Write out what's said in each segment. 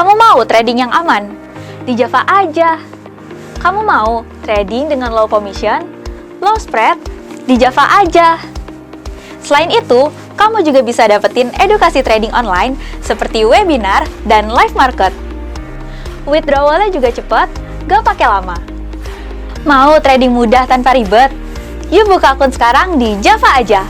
Kamu mau trading yang aman? Di Java aja. Kamu mau trading dengan low commission, low spread? Di Java aja. Selain itu, kamu juga bisa dapetin edukasi trading online seperti webinar dan live market. Withdrawalnya juga cepat, gak pakai lama. Mau trading mudah tanpa ribet? Yuk buka akun sekarang di Java aja.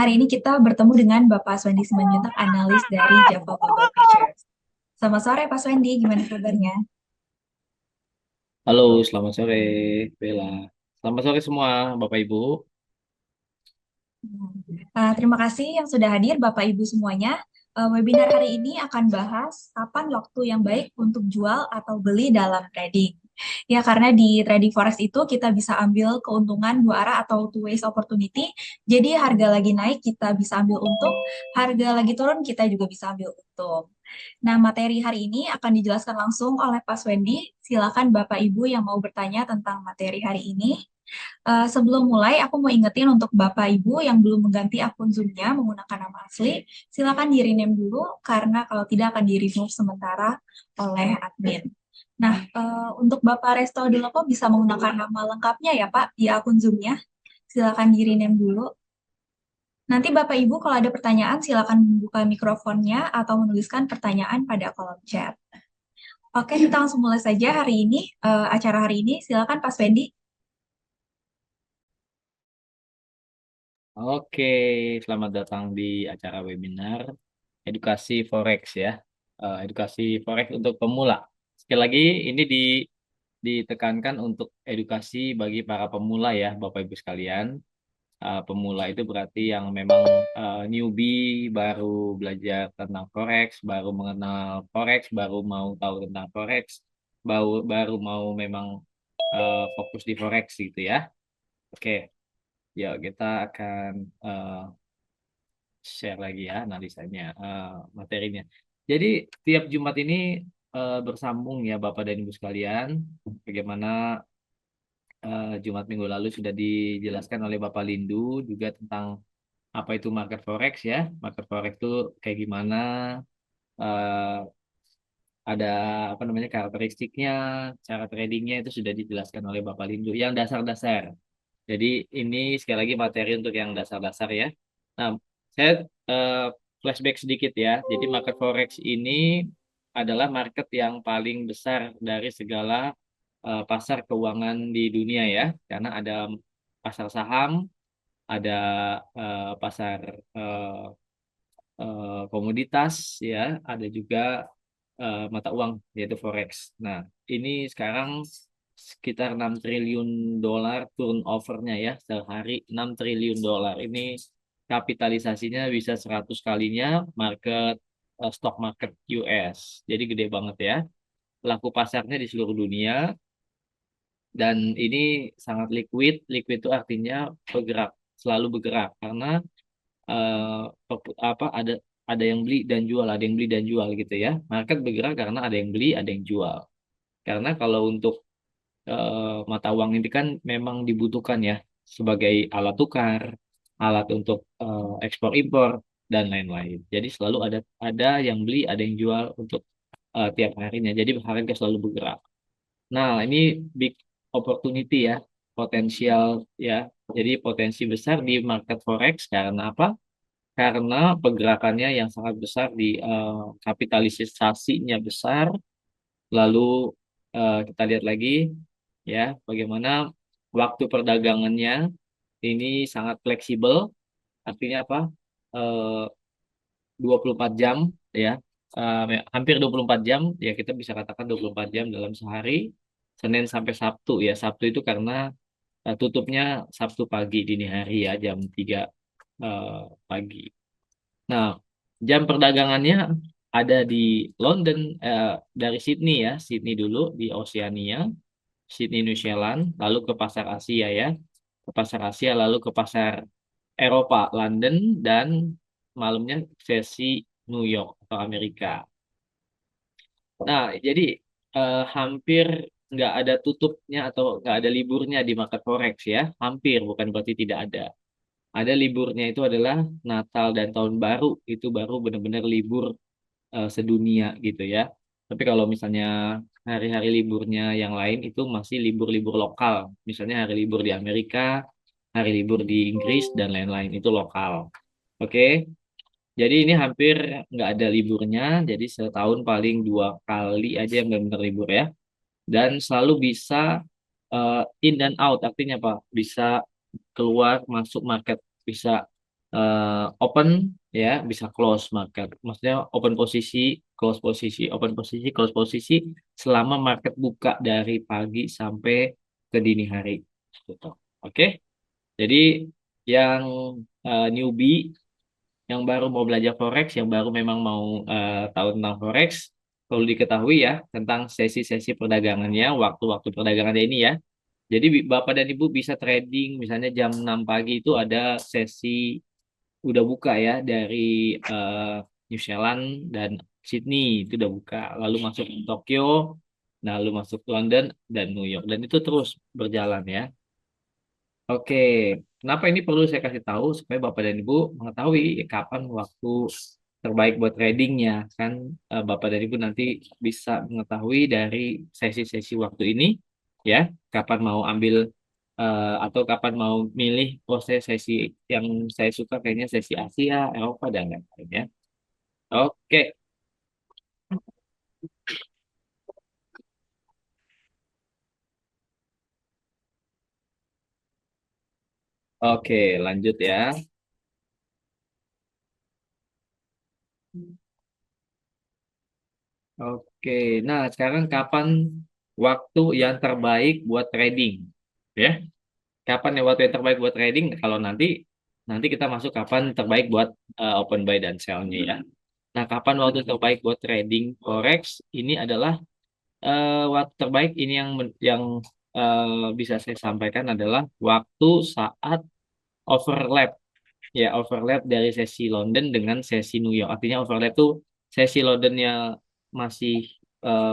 Hari ini kita bertemu dengan Bapak Swendi Simanjuntak, analis dari Java Global Pictures. Selamat sore Pak Swendi, gimana kabarnya? Halo, selamat sore, Bella. Selamat sore semua, Bapak Ibu. Terima kasih yang sudah hadir Bapak Ibu semuanya. Webinar hari ini akan bahas kapan waktu yang baik untuk jual atau beli dalam trading. Ya, karena di trading forex itu kita bisa ambil keuntungan dua arah atau two ways opportunity. Jadi harga lagi naik kita bisa ambil untung, harga lagi turun kita juga bisa ambil untung. Nah, materi hari ini akan dijelaskan langsung oleh Pak Swendi. Silakan Bapak Ibu yang mau bertanya tentang materi hari ini. Sebelum mulai, aku mau ingetin untuk Bapak Ibu yang belum mengganti akun Zoom-nya menggunakan nama asli, silakan di-rename dulu karena kalau tidak akan di-remove sementara oleh admin. Nah, untuk Bapak Resto Delopo bisa menggunakan nama lengkapnya ya Pak di akun Zoom-nya. Silakan di-rename dulu. Nanti Bapak Ibu kalau ada pertanyaan silakan membuka mikrofonnya atau menuliskan pertanyaan pada kolom chat. Oke, kita langsung mulai saja hari ini, acara hari ini. Silakan Pak Swendi. Oke, selamat datang di acara webinar Edukasi Forex ya. Edukasi Forex untuk pemula. Sekali lagi, ini ditekankan untuk edukasi bagi para pemula ya, Bapak Ibu sekalian. Pemula itu berarti yang memang newbie, baru belajar tentang Forex, baru mengenal Forex, baru mau tahu tentang Forex, baru mau memang fokus di Forex gitu ya. Oke. Ya, kita akan share lagi ya analisanya, materinya. Jadi, tiap Jumat ini bersambung ya Bapak dan Ibu sekalian, bagaimana Jumat minggu lalu sudah dijelaskan oleh Bapak Lindu juga tentang apa itu market forex ya. Market forex itu kayak gimana, eh, ada apa namanya karakteristiknya, cara tradingnya itu sudah dijelaskan oleh Bapak Lindu yang dasar-dasar. Jadi ini sekali lagi materi untuk yang dasar-dasar ya. Nah, saya eh, flashback sedikit ya. Jadi market forex ini adalah market yang paling besar dari segala pasar keuangan di dunia ya. Karena ada pasar saham, ada pasar eh, komoditas ya, ada juga mata uang yaitu forex. Nah, ini sekarang sekitar 6 triliun dolar turnovernya ya sehari 6 triliun dolar. Ini kapitalisasinya bisa 100 kalinya market stock market US. Jadi gede banget ya. Pelaku pasarnya di seluruh dunia dan ini sangat liquid. Liquid itu artinya bergerak, selalu bergerak karena apa ada yang beli dan jual, ada yang beli dan jual gitu ya. Market bergerak karena ada yang beli, ada yang jual. Karena kalau untuk mata uang ini kan memang dibutuhkan ya sebagai alat tukar, alat untuk ekspor impor dan lain-lain. Jadi selalu ada yang beli, ada yang jual untuk tiap harinya. Jadi harga selalu bergerak. Nah, ini big opportunity ya, potensial ya. Jadi potensi besar di market forex karena apa? Karena pergerakannya yang sangat besar di kapitalisasinya besar. Lalu kita lihat lagi ya bagaimana waktu perdagangannya ini sangat fleksibel. Artinya apa? Eh, 24 jam ya. Hampir 24 jam, ya kita bisa katakan 24 jam dalam sehari, Senin sampai Sabtu ya. Sabtu itu karena tutupnya Sabtu pagi dini hari ya, jam 3 pagi. Nah, jam perdagangannya ada di London, dari Sydney ya, Sydney dulu di Oceania, Sydney New Zealand, lalu ke pasar Asia ya, ke pasar Asia, lalu ke pasar Eropa, London, dan malamnya sesi New York atau Amerika. Nah, jadi hampir nggak ada tutupnya atau nggak ada liburnya di market forex ya, hampir, bukan berarti tidak ada. Ada liburnya itu adalah Natal dan Tahun Baru, itu baru benar-benar libur sedunia gitu ya. Tapi kalau misalnya hari-hari liburnya yang lain itu masih libur-libur lokal. Misalnya hari libur di Amerika, hari libur di Inggris, dan lain-lain itu lokal. Oke, jadi ini hampir nggak ada liburnya. Jadi setahun paling 2 kali aja yang benar-benar libur ya. Dan selalu bisa in dan out, artinya apa? Bisa keluar masuk market, bisa open ya, bisa close market. Maksudnya open posisi, close posisi, open posisi, close posisi selama market buka dari pagi sampai ke dini hari. Gitu. Oke. Jadi yang newbie, yang baru mau belajar forex, yang baru memang mau tahu tentang forex, perlu diketahui ya tentang sesi-sesi perdagangannya, waktu-waktu perdagangannya ini ya. Jadi Bapak dan Ibu bisa trading, misalnya jam 6 pagi itu ada sesi udah buka ya dari New Zealand dan Sydney itu udah buka. Lalu masuk Tokyo, lalu masuk London dan New York. Dan itu terus berjalan ya. Oke, kenapa ini perlu saya kasih tahu supaya Bapak dan Ibu mengetahui kapan waktu terbaik buat tradingnya kan. Bapak dan Ibu nanti bisa mengetahui dari sesi-sesi waktu ini ya, kapan mau ambil atau kapan mau milih proses sesi yang saya suka, kayaknya sesi Asia, Eropa, dan lain-lain ya. Oke, oke, lanjut ya. Oke, nah sekarang kapan waktu yang terbaik buat trading? Ya, kapan ya waktu yang terbaik buat trading? Kalau nanti nanti kita masuk kapan terbaik buat open buy dan sell-nya ya. Nah, kapan waktu terbaik buat trading forex? Ini adalah waktu terbaik ini yang bisa saya sampaikan adalah waktu saat overlap, ya overlap dari sesi London dengan sesi New York. Artinya overlap tuh sesi Londonnya masih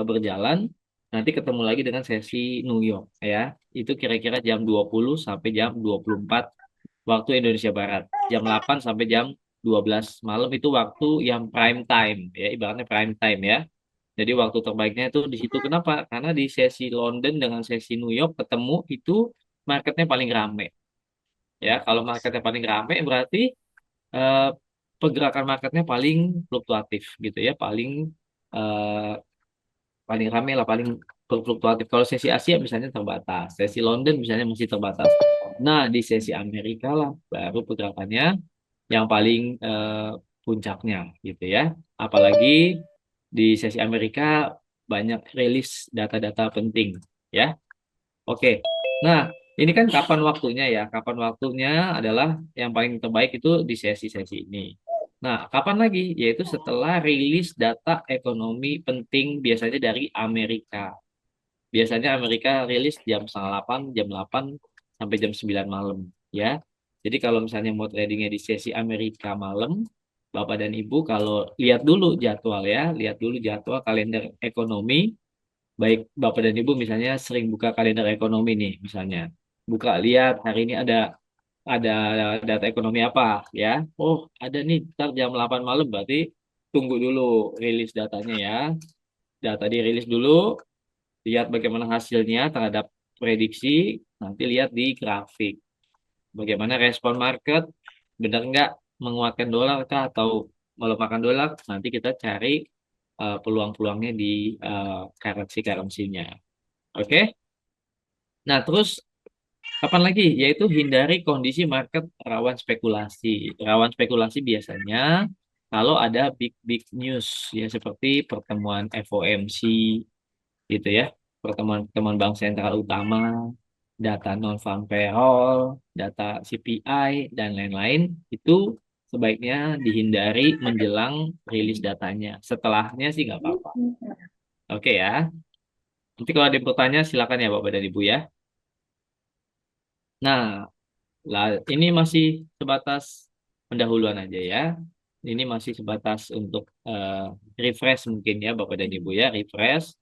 berjalan, nanti ketemu lagi dengan sesi New York ya. Itu kira-kira jam 20 sampai jam 24 waktu Indonesia Barat. Jam 8 sampai jam 12 malam itu waktu yang prime time ya, ibaratnya prime time ya. Jadi waktu terbaiknya itu di situ. Kenapa? Karena di sesi London dengan sesi New York ketemu itu marketnya paling rame. Ya, kalau marketnya paling rame berarti eh, pergerakan marketnya paling fluktuatif gitu ya, eh, paling rame lah, paling fluktuatif. Kalau sesi Asia misalnya terbatas, sesi London misalnya masih terbatas. Nah, di sesi Amerika lah baru pergerakannya yang paling puncaknya gitu ya. Apalagi di sesi Amerika banyak rilis data-data penting ya. Oke. Nah, ini kan kapan waktunya ya? Kapan waktunya adalah yang paling terbaik itu di sesi-sesi ini. Nah, kapan lagi? Yaitu setelah rilis data ekonomi penting biasanya dari Amerika. Biasanya Amerika rilis jam setengah 8, jam 8 sampai jam 9 malam ya. Jadi kalau misalnya mau tradingnya di sesi Amerika malam, Bapak dan Ibu kalau lihat dulu jadwal ya, lihat dulu jadwal kalender ekonomi. Baik Bapak dan Ibu misalnya sering buka kalender ekonomi nih, misalnya buka lihat hari ini ada data ekonomi apa ya. Oh, ada nih ntar jam 8 malam, berarti tunggu dulu rilis datanya ya. Data dirilis dulu, lihat bagaimana hasilnya terhadap prediksi, nanti lihat di grafik. Bagaimana respon market, benar nggak menguatkan dolar kah atau melemahkan dolar, nanti kita cari peluang-peluangnya di currency-currency-nya. Oke? Nah, terus kapan lagi? Yaitu hindari kondisi market rawan spekulasi. Rawan spekulasi biasanya kalau ada big news ya seperti pertemuan FOMC gitu ya, pertemuan bank sentral utama, data non farm payroll, data CPI dan lain-lain itu sebaiknya dihindari menjelang rilis datanya. Setelahnya sih nggak apa-apa. Oke ya. Nanti kalau ada yang bertanya silakan ya Bapak dan Ibu ya. Nah, lah, ini masih sebatas pendahuluan aja ya. Ini masih sebatas untuk refresh mungkin ya Bapak dan Ibu ya, refresh.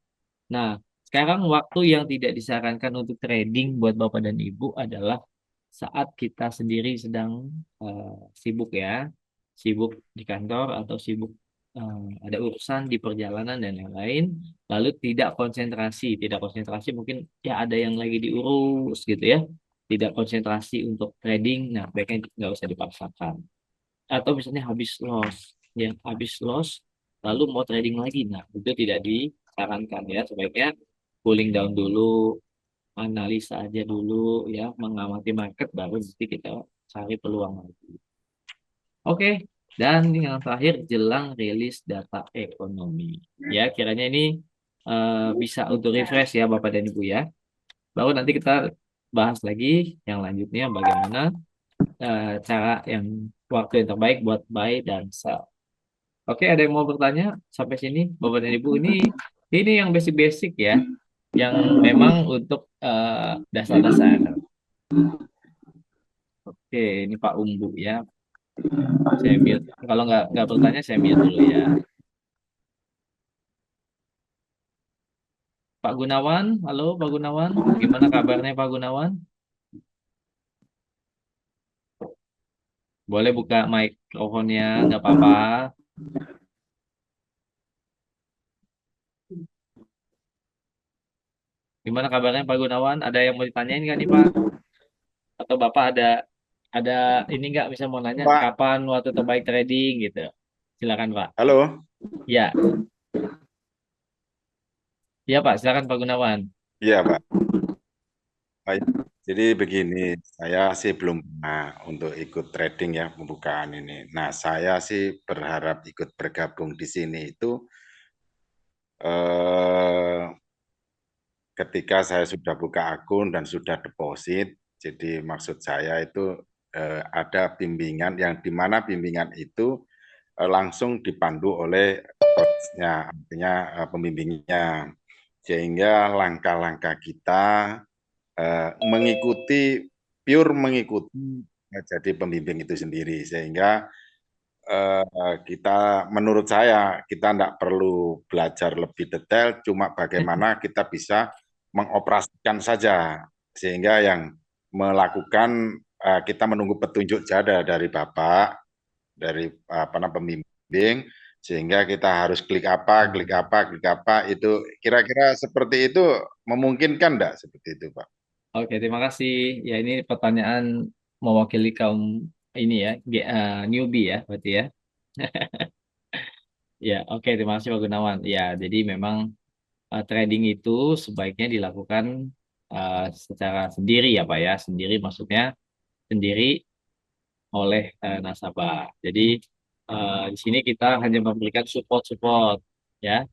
Nah, sekarang waktu yang tidak disarankan untuk trading buat Bapak dan Ibu adalah saat kita sendiri sedang sibuk ya, sibuk di kantor atau sibuk ada urusan di perjalanan dan lain-lain, lalu tidak konsentrasi mungkin ya ada yang lagi diurus gitu ya, tidak konsentrasi untuk trading, nah baiknya nggak usah dipaksakan. Atau misalnya habis loss, lalu mau trading lagi, nah itu tidak disarankan ya, sebaiknya cooling down dulu, analisa aja dulu ya, mengamati market baru nanti kita cari peluang lagi. Oke, dan yang terakhir jelang rilis data ekonomi. Ya, kiranya ini bisa untuk refresh ya Bapak dan Ibu ya. Baru nanti kita bahas lagi yang lanjutnya bagaimana cara yang waktu yang terbaik buat buy dan sell. Oke, ada yang mau bertanya sampai sini Bapak dan Ibu? Ini yang basic-basic ya, yang memang untuk dasar-dasar. Oke, ini Pak Umbu ya. Saya mute. Kalau nggak bertanya, saya mute dulu ya. Pak Gunawan, halo Pak Gunawan. Gimana kabarnya Pak Gunawan? Boleh buka mikrofonnya, nggak apa-apa. Gimana kabarnya Pak Gunawan? Ada yang mau ditanyain nggak nih Pak? Atau Bapak ada ini nggak bisa mau nanya Pak, kapan waktu terbaik trading gitu? Silakan Pak. halo. Ya, ya Pak. Silakan Pak Gunawan. Iya, Pak. Baik. Jadi begini, saya sih belum pernah untuk ikut trading ya, pembukaan ini. Nah, saya sih berharap ikut bergabung di sini itu eh, ketika saya sudah buka akun dan sudah deposit. Jadi maksud saya itu ada bimbingan yang di mana bimbingan itu langsung dipandu oleh coachnya, artinya pembimbingnya. Sehingga langkah-langkah kita mengikuti jadi pembimbing itu sendiri, sehingga kita menurut saya kita tidak perlu belajar lebih detail, cuma bagaimana kita bisa mengoperasikan saja, sehingga yang melakukan kita menunggu petunjuk saja dari Bapak, dari pembimbing, sehingga kita harus klik apa, itu kira-kira seperti itu, memungkinkan enggak seperti itu, Pak? Oke, terima kasih. Ya, ini pertanyaan mewakili kaum ini ya, newbie ya, berarti ya. Ya, oke, terima kasih Pak Gunawan. Ya, jadi memang trading itu sebaiknya dilakukan secara sendiri ya Pak ya. Sendiri maksudnya sendiri oleh nasabah. Jadi di sini kita hanya memberikan support ya.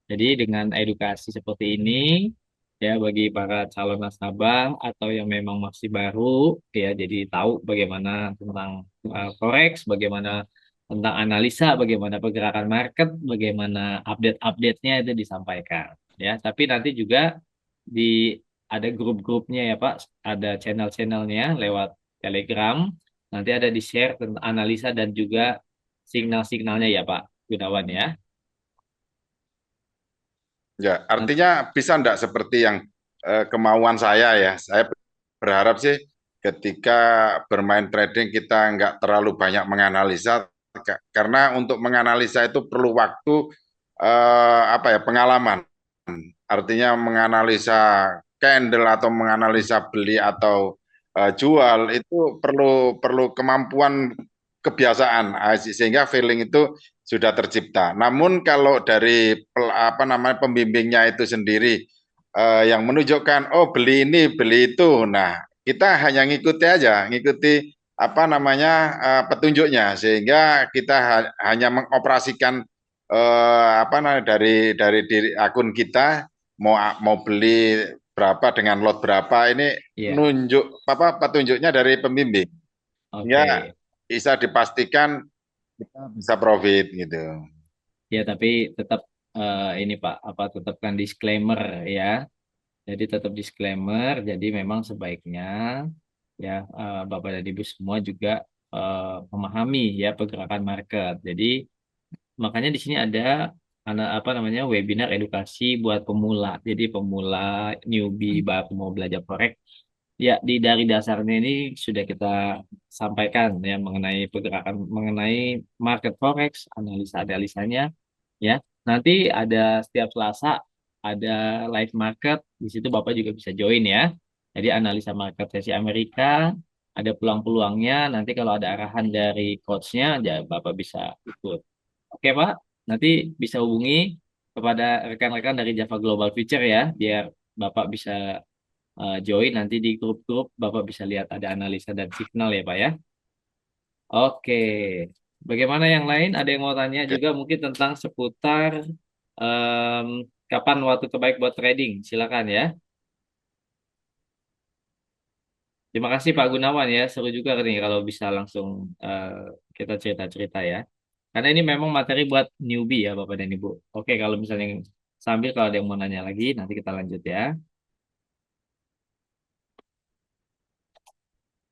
Jadi dengan edukasi seperti ini ya bagi para calon nasabah atau yang memang masih baru ya, jadi tahu bagaimana tentang forex, bagaimana tentang analisa, bagaimana pergerakan market, bagaimana update-update-nya itu disampaikan ya. Tapi nanti juga di ada grup-grupnya ya Pak, ada channel-channelnya lewat Telegram. Nanti ada di-share tentang analisa dan juga signal-signalnya ya Pak Gunawan ya. Ya, artinya bisa enggak seperti yang kemauan saya ya. Saya berharap sih ketika bermain trading kita enggak terlalu banyak menganalisa, karena untuk menganalisa itu perlu waktu, pengalaman. Artinya menganalisa candle atau menganalisa beli atau jual itu perlu kemampuan, kebiasaan, sehingga feeling itu sudah tercipta. Namun kalau dari pembimbingnya itu sendiri yang menunjukkan oh beli ini beli itu, nah kita hanya ngikuti aja, ngikuti apa namanya petunjuknya, sehingga kita hanya mengoperasikan apa namanya dari diri akun kita, mau mau beli berapa dengan lot berapa, ini Iya, nunjuk apa petunjuknya dari pembimbing, sehingga oke. bisa dipastikan kita bisa profit gitu. Ya, tapi tetap ini Pak, apa tetapkan disclaimer ya. Jadi tetap disclaimer. Jadi memang sebaiknya ya Bapak dan Ibu semua juga memahami ya pergerakan market. Jadi makanya di sini ada apa namanya webinar edukasi buat pemula. Jadi pemula newbie baru mau belajar forex. Ya, dari dasarnya ini sudah kita sampaikan ya mengenai pergerakan, mengenai market forex, analisa-analisanya ya. Nanti ada setiap Selasa ada live market, di situ Bapak juga bisa join ya. Jadi analisa market sesi Amerika, ada peluang-peluangnya, nanti kalau ada arahan dari coachnya, ya Bapak bisa ikut. Oke Pak, nanti bisa hubungi kepada rekan-rekan dari Java Global Future ya, biar Bapak bisa join nanti di grup-grup, Bapak bisa lihat ada analisa dan signal ya Pak ya. Oke, bagaimana yang lain? Ada yang mau tanya Oke. juga mungkin tentang seputar em, kapan waktu terbaik buat trading? Silakan ya. Terima kasih Pak Gunawan ya, seru juga nih kalau bisa langsung eh, kita cerita-cerita ya. Karena ini memang materi buat newbie ya Bapak dan Ibu. Oke, kalau misalnya sambil kalau ada yang mau nanya lagi, nanti kita lanjut ya.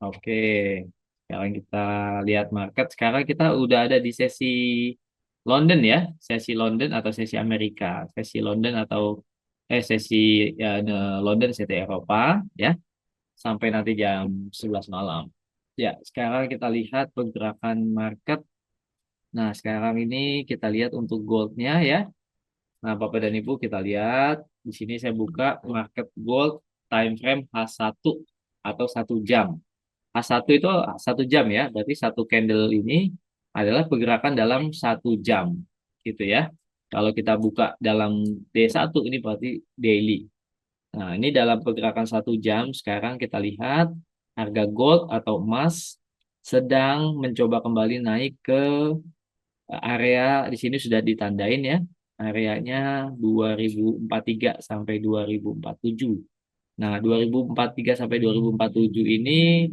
Oke, sekarang kita lihat market. Sekarang kita udah ada di sesi London ya, sesi London atau sesi Amerika, sesi London atau sesi ya, London CT Eropa ya, sampai nanti jam 11 malam. Ya, sekarang kita lihat pergerakan market. Nah, sekarang ini kita lihat untuk goldnya ya. Nah, Bapak dan Ibu kita lihat di sini saya buka market gold time frame H1 atau 1 jam. H1 itu 1 jam ya, berarti satu candle ini adalah pergerakan dalam 1 jam, gitu ya. Kalau kita buka dalam D1 ini berarti daily. Nah, ini dalam pergerakan 1 jam, sekarang kita lihat harga gold atau emas sedang mencoba kembali naik ke area, di sini sudah ditandain ya, areanya 2043 sampai 2047. Nah, 2043 sampai 2047 ini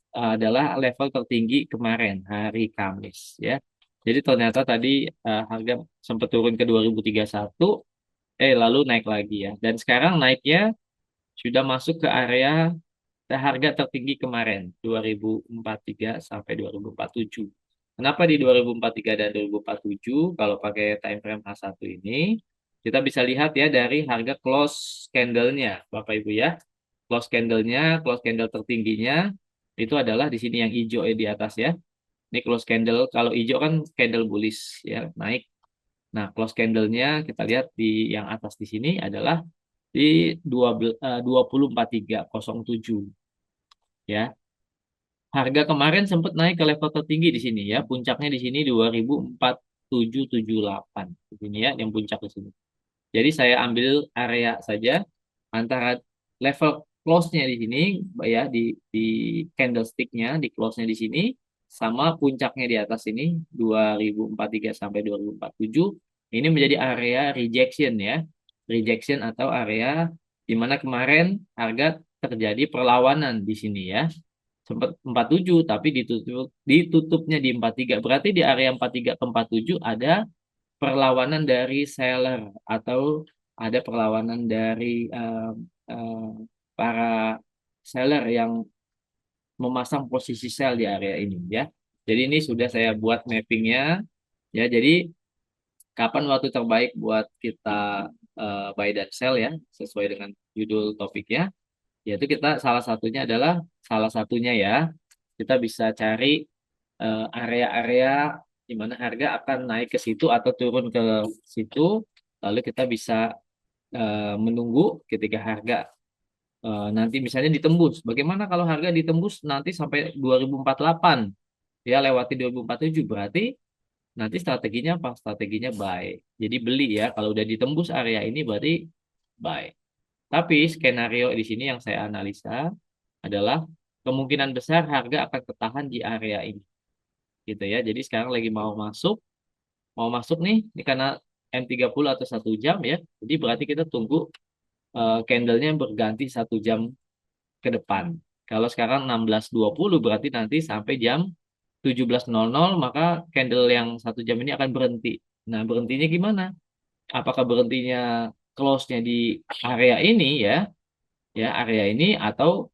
adalah level tertinggi kemarin hari Kamis ya. Jadi ternyata tadi harga sempat turun ke 2031, lalu naik lagi ya. Dan sekarang naiknya sudah masuk ke area harga tertinggi kemarin 2043 sampai 2047. Kenapa di 2043 dan 2047 kalau pakai time frame H1 ini kita bisa lihat ya dari harga close candle-nya Bapak Ibu ya. Close candle tertingginya itu adalah di sini yang hijau di atas ya. Ini close candle, kalau hijau kan candle bullish ya, naik. Nah, close candle-nya kita lihat di yang atas di sini adalah di 24307 ya. Harga kemarin sempat naik ke level tertinggi di sini ya. Puncaknya di sini 24778 di sini ya, yang puncak di sini. Jadi saya ambil area saja antara level close-nya di sini ya, di candlestick-nya, di close-nya di sini sama puncaknya di atas ini 2043 sampai 2047 ini menjadi area rejection ya. Rejection atau area di mana kemarin harga terjadi perlawanan di sini ya. Sempat 47 tapi ditutupnya di 43. Berarti di area 43 ke 47 ada perlawanan dari seller atau ada perlawanan dari eh, para seller yang memasang posisi sell di area ini ya. Jadi ini sudah saya buat mappingnya ya. Jadi kapan waktu terbaik buat kita buy dan sell ya sesuai dengan judul topiknya. Yaitu kita salah satunya ya kita bisa cari area-area di mana harga akan naik ke situ atau turun ke situ, lalu kita bisa menunggu ketika harga nanti misalnya ditembus. Bagaimana kalau harga ditembus nanti sampai 2048 ya, lewati 2047 berarti nanti strateginya apa? Strateginya buy. Jadi beli ya. Kalau udah ditembus area ini berarti buy. Tapi skenario di sini yang saya analisa adalah kemungkinan besar harga akan ketahan di area ini gitu ya. Jadi sekarang lagi mau masuk nih ini karena M30 atau 1 jam ya. Jadi berarti kita tunggu candlenya berganti 1 jam ke depan. Kalau sekarang 16.20 berarti nanti sampai jam 17.00 maka candle yang 1 jam ini akan berhenti. Nah, berhentinya gimana? Apakah berhentinya close-nya di area ini ya area ini atau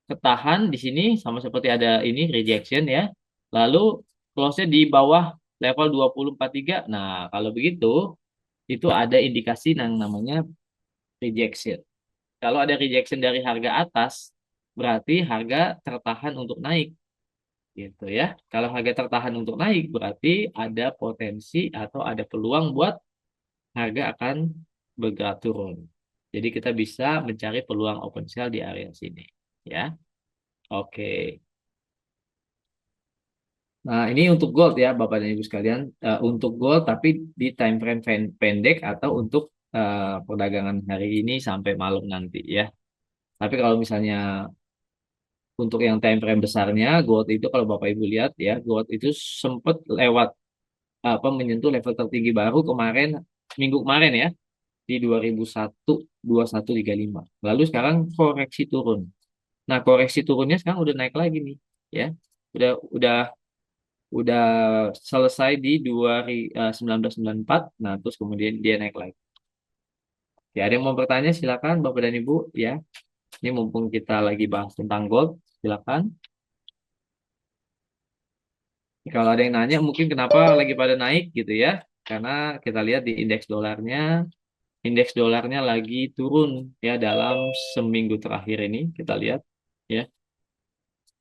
ketahan di sini sama seperti ada ini rejection ya. Lalu close-nya di bawah level 2043. Nah, kalau begitu itu ada indikasi yang namanya rejection. Kalau ada rejection dari harga atas, berarti harga tertahan untuk naik gitu ya. Kalau harga tertahan untuk naik, berarti ada potensi atau ada peluang buat harga akan bergerak turun. Jadi kita bisa mencari peluang open sell di area sini ya. Oke. Nah, ini untuk gold ya, Bapak dan Ibu sekalian. Untuk gold tapi di time frame pendek atau untuk perdagangan hari ini sampai malam nanti ya. Tapi kalau misalnya untuk yang time frame besarnya, gold itu kalau Bapak Ibu lihat ya, gold itu sempat lewat menyentuh level tertinggi baru kemarin minggu kemarin ya di 2135. Lalu sekarang koreksi turun. Nah, koreksi turunnya sekarang udah naik lagi nih ya. Udah udah udah selesai di 1994. Nah, terus kemudian dia naik lagi. Ya, ada yang mau bertanya silakan Bapak dan Ibu ya. Ini mumpung kita lagi bahas tentang gold, silakan. Kalau ada yang nanya mungkin kenapa lagi pada naik gitu ya. Karena kita lihat di indeks dolarnya lagi turun ya dalam seminggu terakhir ini kita lihat ya.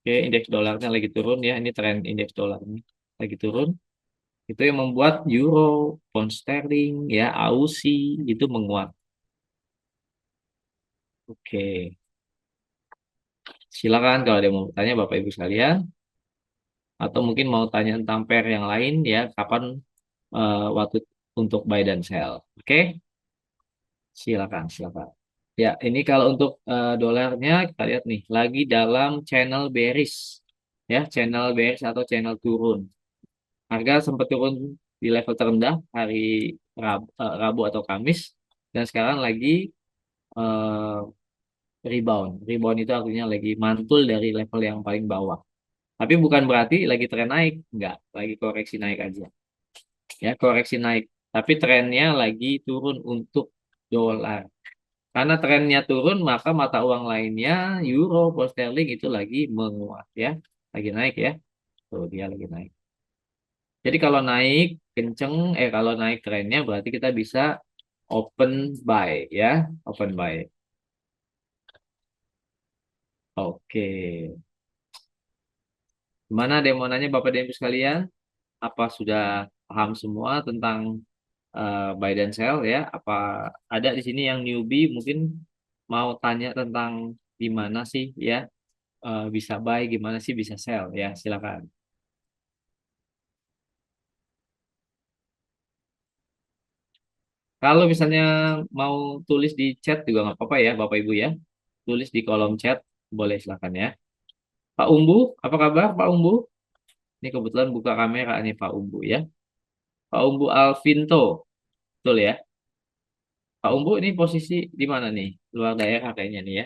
Oke, indeks dolarnya lagi turun ya. Ini tren indeks dolarnya lagi turun. Itu yang membuat euro, pound sterling, ya, Aussie itu menguat. Oke, silakan kalau ada yang mau bertanya Bapak Ibu sekalian, atau mungkin mau tanya tentang pair yang lain ya, kapan waktu untuk buy dan sell. Oke, silakan. Ya, ini kalau untuk dolarnya kita lihat nih, lagi dalam channel bearish, ya, channel bearish atau channel turun. Harga sempat turun di level terendah hari Rabu atau Kamis, dan sekarang lagi eh, rebound. Rebound itu artinya lagi mantul dari level yang paling bawah. Tapi bukan berarti lagi tren naik, enggak, lagi koreksi naik aja. Ya, koreksi naik. Tapi trennya lagi turun untuk dolar. Karena trennya turun, maka mata uang lainnya, euro, pound sterling itu lagi menguat ya. Lagi naik ya. Tuh, dia lagi naik. Jadi kalau naik kenceng, kalau naik trennya berarti kita bisa open buy ya, open buy. Oke. Gimana ada yang mau nanya Bapak dan Ibu sekalian? Apa sudah paham semua tentang buy dan sell ya? Apa ada di sini yang newbie mungkin mau tanya tentang gimana sih ya bisa buy, gimana sih bisa sell ya? Silakan. Kalau misalnya mau tulis di chat juga nggak apa-apa ya Bapak Ibu ya. Tulis di kolom chat boleh silakan ya. Pak Umbu, apa kabar Pak Umbu? Ini kebetulan buka kamera nih Pak Umbu ya. Pak Umbu Alvinto, betul ya? Pak Umbu ini posisi di mana nih? Luar daerah kayaknya nih ya.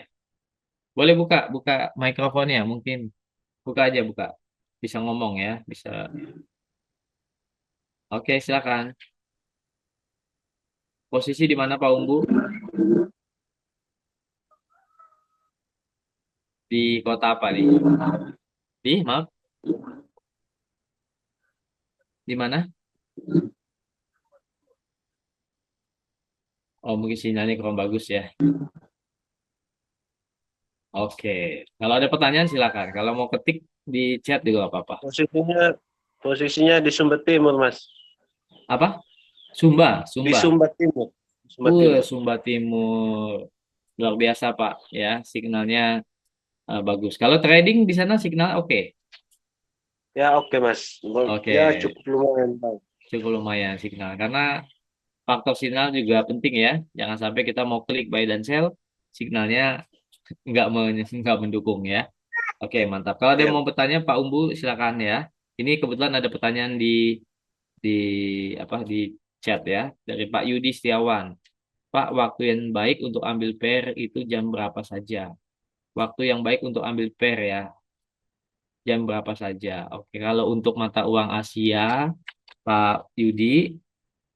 Boleh buka mikrofonnya mungkin. Buka aja buka. Bisa ngomong ya, bisa. Oke, silakan. Posisi di mana Pak Umbu? Di kota apa nih? Maaf, di mana? Oh, mungkin sinyalnya kurang bagus ya. Oke. Kalau ada pertanyaan silakan. Kalau mau ketik di chat juga nggak apa-apa. Posisinya posisinya di Sumber Timur, Mas. Apa? Sumba, Di Sumba. Sumber Timur. Sumber Timur. Sumba Timur. Luar biasa, Pak. Ya, signalnya bagus. Kalau trading di sana signal oke. Ya, oke, Mas. Oke. Ya, cukup lumayan, Pak. Cukup lumayan signal. Karena faktor signal juga penting ya. Jangan sampai kita mau klik buy dan sell, signalnya nggak mendukung ya. Oke, mantap. Kalau ada Ya, yang mau bertanya, Pak Umbu, silakan ya. Ini kebetulan ada pertanyaan di di chat ya dari Pak Yudi Setiawan. Pak, waktu yang baik untuk ambil pair itu jam berapa saja? Waktu yang baik untuk ambil pair ya, jam berapa saja? Oke, kalau untuk mata uang Asia, Pak Yudi,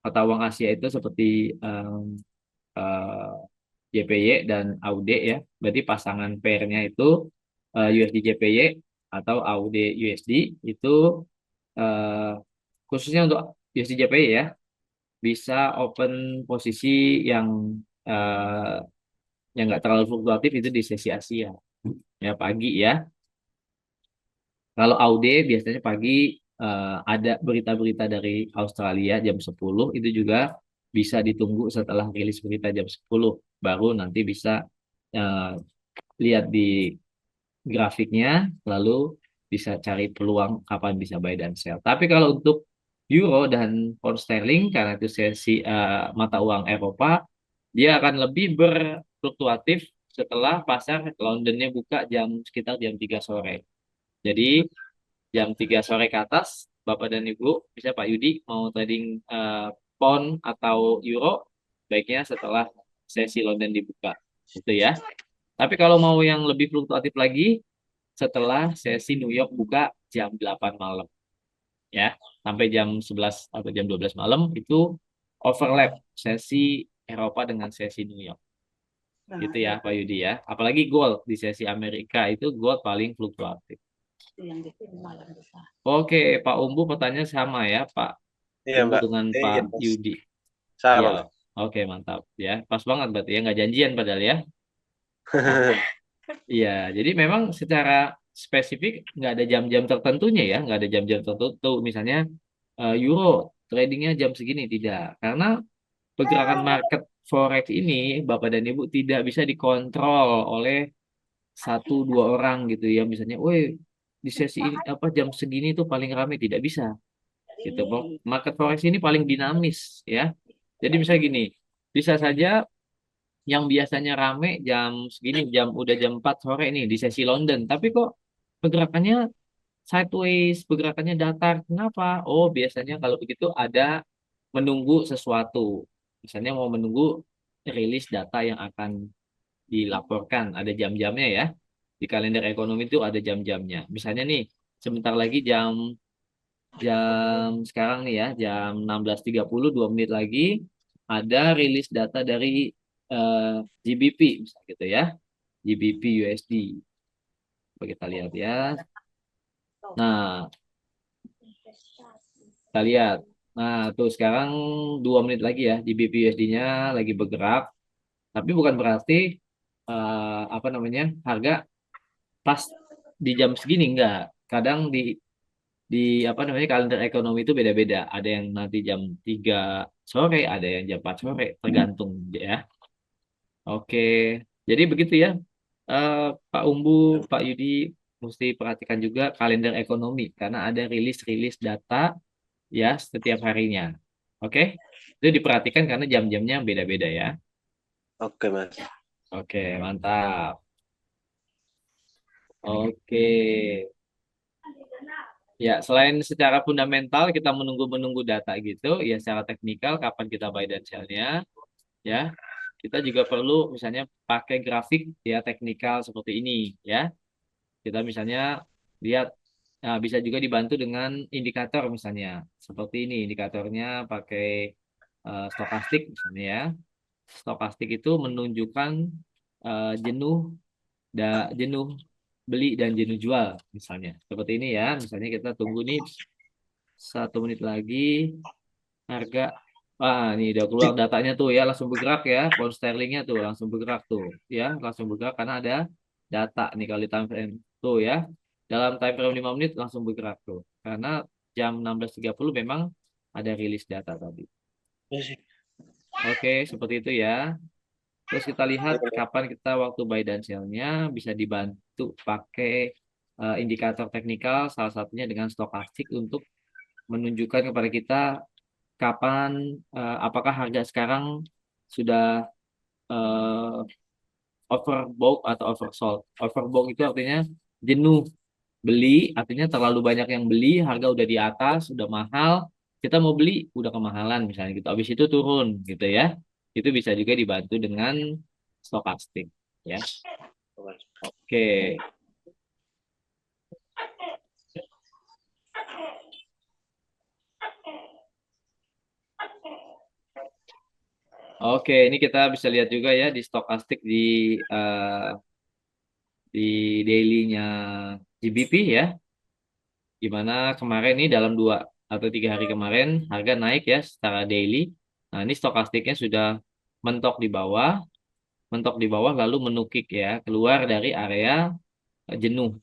mata uang Asia itu seperti eh, JPY dan AUD ya. Berarti pasangan pairnya itu USD JPY atau AUD USD itu eh, khususnya untuk USD JPY ya bisa open posisi yang eh, yang nggak terlalu fluktuatif itu di sesi Asia ya pagi ya. Kalau AUD biasanya pagi ada berita-berita dari Australia jam 10 itu juga bisa ditunggu setelah rilis berita jam 10 baru nanti bisa eh, lihat di grafiknya lalu bisa cari peluang kapan bisa buy dan sell. Tapi kalau untuk euro dan pound sterling karena itu sesi mata uang Eropa dia akan lebih berfluktuatif setelah pasar Londonnya buka jam sekitar jam 3 sore. Jadi jam 3 sore ke atas, Bapak dan Ibu, bisa Pak Yudi mau trading pound atau euro, baiknya setelah sesi London dibuka. Itu ya. Tapi kalau mau yang lebih fluktuatif lagi, setelah sesi New York buka jam 8 malam. Ya, sampai jam 11 atau jam 12 malam itu overlap sesi Eropa dengan sesi New York. Gitu ya, Pak Yudi ya. Apalagi gold di sesi Amerika itu gold paling fluktuatif. Oke, Pak Umbu pertanyaan sama ya, Pak iya Umbu Mbak. dengan Pak Iya Mas. Yudi. Sama Iya, Mas. oke mantap ya. Pas banget berarti ya, nggak janjian padahal ya. Iya, jadi memang secara spesifik nggak ada jam-jam tertentunya ya, nggak ada jam-jam tertentu. Misalnya euro tradingnya jam segini tidak, karena pergerakan market forex ini, Bapak dan Ibu tidak bisa dikontrol oleh satu dua orang gitu ya. Misalnya, woi di sesi ini apa jam segini tuh paling ramai tidak bisa gitu. Market forex ini paling dinamis ya. Jadi misalnya gini, bisa saja yang biasanya rame jam segini udah jam 4 sore nih di sesi London, tapi kok pergerakannya sideways, pergerakannya datar. Kenapa? Oh, biasanya kalau begitu ada menunggu sesuatu. Misalnya mau menunggu rilis data yang akan dilaporkan, ada jam-jamnya ya. Di kalender ekonomi itu ada jam-jamnya. Misalnya nih, sebentar lagi jam jam sekarang nih ya, jam 16.30 2 menit lagi ada rilis data dari eh, GBP misalnya gitu ya. GBP USD. Coba kita lihat ya. Nah, kita lihat. Nah, tuh sekarang 2 menit lagi ya, GBP USD-nya lagi bergerak. Tapi bukan berarti apa namanya harga pas di jam segini enggak. Kadang di apa namanya kalender ekonomi itu beda-beda. Ada yang nanti jam 3 sore, ada yang jam 4 sore, tergantung ya. Oke. Jadi begitu ya. Eh, Pak Umbu, Pak Yudi mesti perhatikan juga kalender ekonomi karena ada rilis-rilis data ya setiap harinya. Oke. Itu diperhatikan karena jam-jamnya beda-beda ya. Oke Mas. Oke, mantap. Oke. Ya, selain secara fundamental kita menunggu data gitu, ya secara teknikal kapan kita buy dan sell-nya, ya. Kita juga perlu misalnya pakai grafik ya teknikal seperti ini, ya. Kita misalnya lihat bisa juga dibantu dengan indikator misalnya. Seperti ini indikatornya pakai stokastik misalnya ya. Stokastik itu menunjukkan jenuh jenuh beli dan jenuh jual misalnya. Seperti ini ya. Misalnya kita tunggu nih 1 menit lagi harga ini udah keluar datanya tuh ya langsung bergerak ya pound sterlingnya tuh langsung bergerak tuh ya langsung bergerak karena ada data nih kalau di time frame tuh ya dalam time frame 5 menit langsung bergerak tuh karena jam 16.30 memang ada rilis data tadi. Oke, seperti itu ya. Terus kita lihat kapan kita waktu buy dan sell-nya bisa dibantu pakai indikator teknikal salah satunya dengan stokastik untuk menunjukkan kepada kita kapan apakah harga sekarang sudah overbought atau oversold. Overbought itu artinya jenuh beli, artinya terlalu banyak yang beli, harga udah di atas, udah mahal, kita mau beli udah kemahalan misalnya gitu. Habis itu turun gitu ya. Itu bisa juga dibantu dengan stokastik ya. Oke. Oke, ini kita bisa lihat juga ya di stokastik di daily-nya GBP ya. Gimana kemarin ini dalam 2 atau 3 hari kemarin harga naik ya secara daily. Nah, ini stokastiknya sudah mentok di bawah lalu menukik ya, keluar dari area jenuh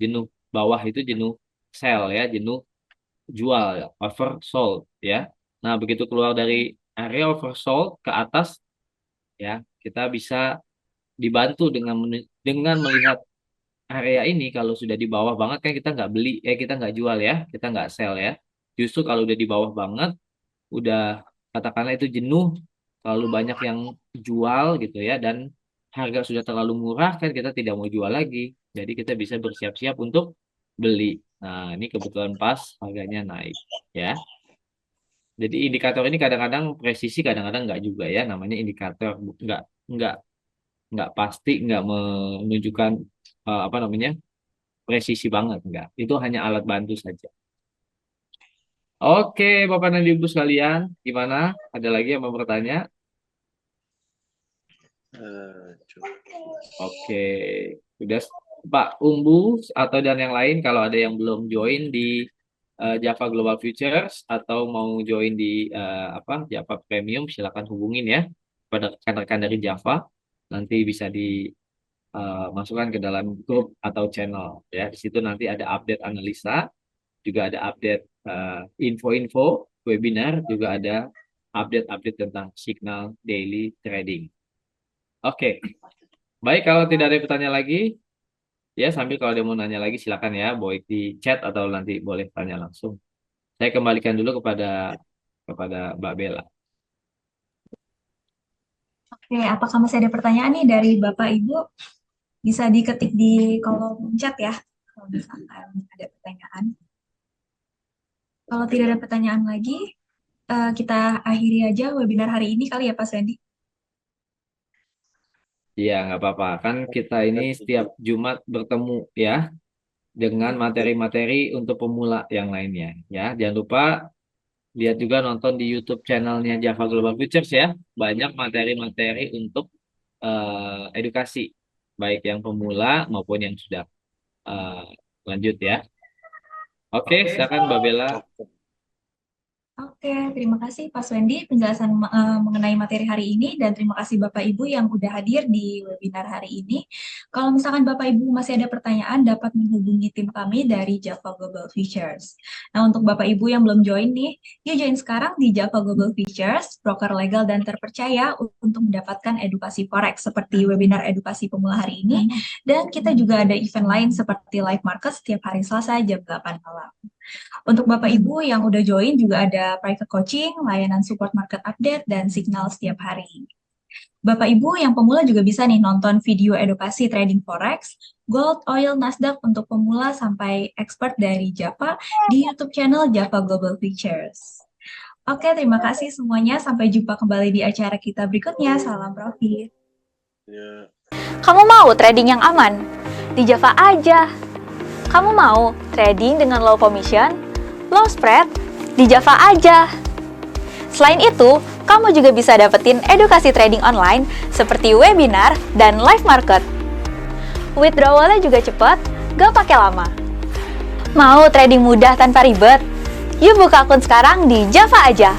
bawah itu jenuh sell ya, jenuh jual ya, oversold ya. Nah, begitu keluar dari area oversold ke atas ya, kita bisa dibantu dengan melihat area ini. Kalau sudah di bawah banget kan kita nggak beli, kita nggak jual ya, kita nggak sell ya. Justru kalau udah di bawah banget, udah katakanlah itu jenuh, terlalu banyak yang jual gitu ya, dan harga sudah terlalu murah kan kita tidak mau jual lagi. Jadi kita bisa bersiap-siap untuk beli. Nah, ini kebetulan pas harganya naik ya. Jadi indikator ini kadang-kadang presisi, kadang-kadang nggak juga ya. Namanya indikator, nggak nggak pasti, nggak menunjukkan apa namanya presisi banget, nggak. Itu hanya alat bantu saja. Oke, Bapak dan Ibu sekalian, gimana? Ada lagi yang mau bertanya? Cukup. Oke, udah Pak Umbu atau dan yang lain kalau ada yang belum join di Java Global Futures atau mau join di Java Premium, silakan hubungin ya pada rekan-rekan dari Java. Nanti bisa dimasukkan ke dalam grup atau channel ya. Di situ nanti ada update analisa, juga ada update info-info webinar, juga ada update-update tentang signal daily trading. Oke. Baik, kalau tidak ada pertanyaan lagi, ya sambil kalau ada mau nanya lagi silakan ya, baik di chat atau nanti boleh tanya langsung. Saya kembalikan dulu kepada Mbak Bella. Oke, apakah masih ada pertanyaan nih dari Bapak Ibu? Bisa diketik di kolom chat ya, kalau misalkan ada pertanyaan. Kalau tidak ada pertanyaan lagi, kita akhiri aja webinar hari ini kali ya, Pak Sandy. Iya, nggak apa-apa. Kan kita ini setiap Jumat bertemu ya dengan materi-materi untuk pemula yang lainnya. Ya, jangan lupa lihat juga, nonton di YouTube channelnya Java Global Futures ya. Banyak materi-materi untuk edukasi, baik yang pemula maupun yang sudah lanjut ya. Oke, silakan Mbak Bella. Oke, terima kasih Pak Swendi penjelasan mengenai materi hari ini, dan terima kasih Bapak Ibu yang udah hadir di webinar hari ini. Kalau misalkan Bapak Ibu masih ada pertanyaan, dapat menghubungi tim kami dari Java Global Futures. Nah, untuk Bapak Ibu yang belum join nih, yuk join sekarang di Java Global Futures, broker legal dan terpercaya untuk mendapatkan edukasi forex seperti webinar edukasi pemula hari ini, dan kita juga ada event lain seperti live market setiap hari Selasa jam 8 malam. Untuk Bapak Ibu yang udah join juga ada private coaching, layanan support market update, dan signal setiap hari. Bapak Ibu yang pemula juga bisa nih nonton video edukasi trading forex, gold, oil, Nasdaq untuk pemula sampai expert dari Java di YouTube channel Java Global Futures. Oke, terima kasih semuanya. Sampai jumpa kembali di acara kita berikutnya. Salam profit. Ya. Kamu mau trading yang aman? Di Java aja. Kamu mau trading dengan low commission, low spread? Di Java aja. Selain itu, kamu juga bisa dapetin edukasi trading online seperti webinar dan live market. Withdrawalnya juga cepat, gak pakai lama. Mau trading mudah tanpa ribet? Yuk buka akun sekarang di Java aja.